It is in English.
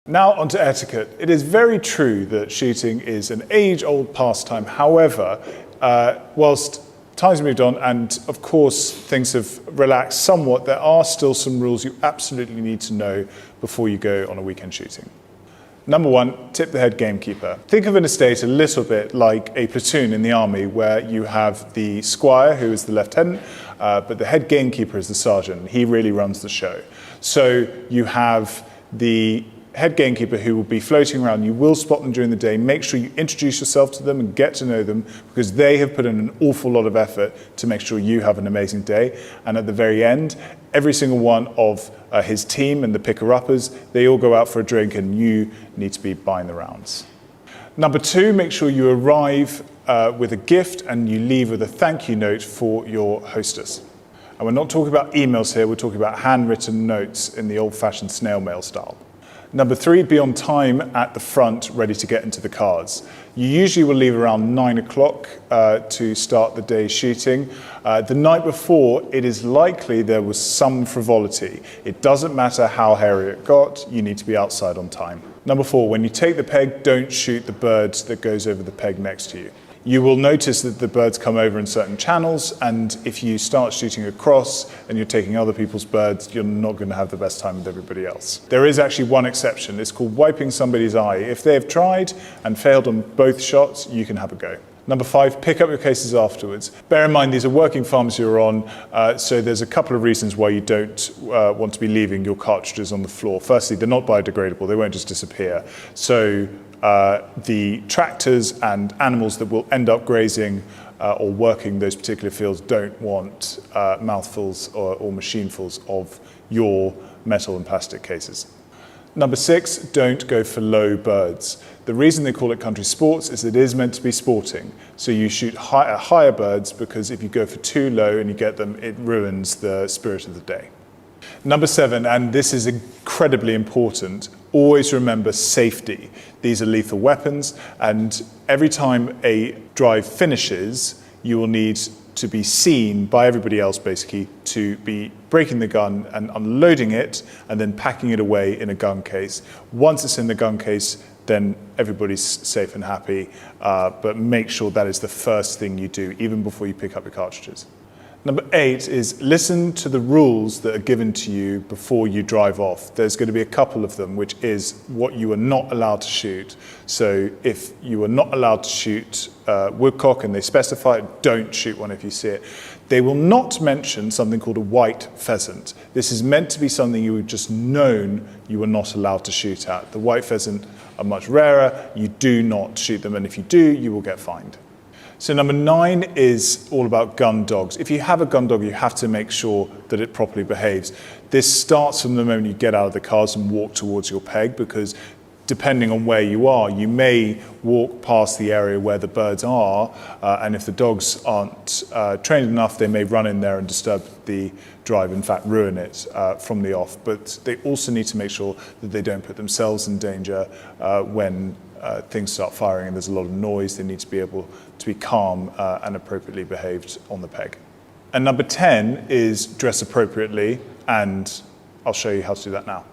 Now onto etiquette. It is very true that shooting is an age-old pastime. However, whilst times have moved on and of course things have relaxed somewhat, there are still some rules you absolutely need to know before you go on a weekend shooting. Number one, tip the head gamekeeper. Think of an estate a little bit like a platoon in the army where you have the squire, who is the lieutenant, but the head gamekeeper is the sergeant. He really runs the show. So you have the head gamekeeper who will be floating around. You will spot them during the day. Make sure you introduce yourself to them and get to know them because they have put in an awful lot of effort to make sure you have an amazing day. And at the very end, every single one of his team and the picker-uppers, they all go out for a drink and you need to be buying the rounds. Number two, make sure you arrive with a gift and you leave with a thank you note for your hostess. And we're not talking about emails here, we're talking about handwritten notes in the old-fashioned snail mail style. Number three, be on time at the front, ready to get into the cars. You usually will leave around 9 o'clock to start the day's shooting. The night before, it is likely there was some frivolity. It doesn't matter how hairy it got, you need to be outside on time. Number four, when you take the peg, don't shoot the bird that goes over the peg next to you. You will notice that the birds come over in certain channels, and if you start shooting across and you're taking other people's birds, you're not going to have the best time with everybody else. There is actually one exception. It's called wiping somebody's eye. If they have tried and failed on both shots, you can have a go. Number five, pick up your cases afterwards. Bear in mind, these are working farms you're on, so there's a couple of reasons why you don't want to be leaving your cartridges on the floor. Firstly, they're not biodegradable. They won't just disappear. So the tractors and animals that will end up grazing or working those particular fields don't want mouthfuls or machinefuls of your metal and plastic cases. Number six, don't go for low birds. The reason they call it country sports is it is meant to be sporting. So you shoot higher birds because if you go for too low and you get them, it ruins the spirit of the day. Number seven, and this is incredibly important, always remember safety. These are lethal weapons, and every time a drive finishes, you will need to be seen by everybody else basically to be breaking the gun and unloading it and then packing it away in a gun case. Once it's in the gun case, then everybody's safe and happy, but make sure that is the first thing you do, even before you pick up your cartridges. Number eight is listen to the rules that are given to you before you drive off. There's going to be a couple of them, which is what you are not allowed to shoot. So if you are not allowed to shoot woodcock and they specify it, don't shoot one if you see it. They will not mention something called a white pheasant. This is meant to be something you have just known you are not allowed to shoot at. The white pheasant are much rarer. You do not shoot them, and if you do, you will get fined. So number nine is all about gun dogs. If you have a gun dog, you have to make sure that it properly behaves. This starts from the moment you get out of the cars and walk towards your peg, because depending on where you are, you may walk past the area where the birds are, and if the dogs aren't trained enough, they may run in there and disturb the drive, in fact ruin it from the off. But they also need to make sure that they don't put themselves in danger when things start firing and there's a lot of noise. They need to be able to be calm and appropriately behaved on the peg. And number 10 is dress appropriately, and I'll show you how to do that now.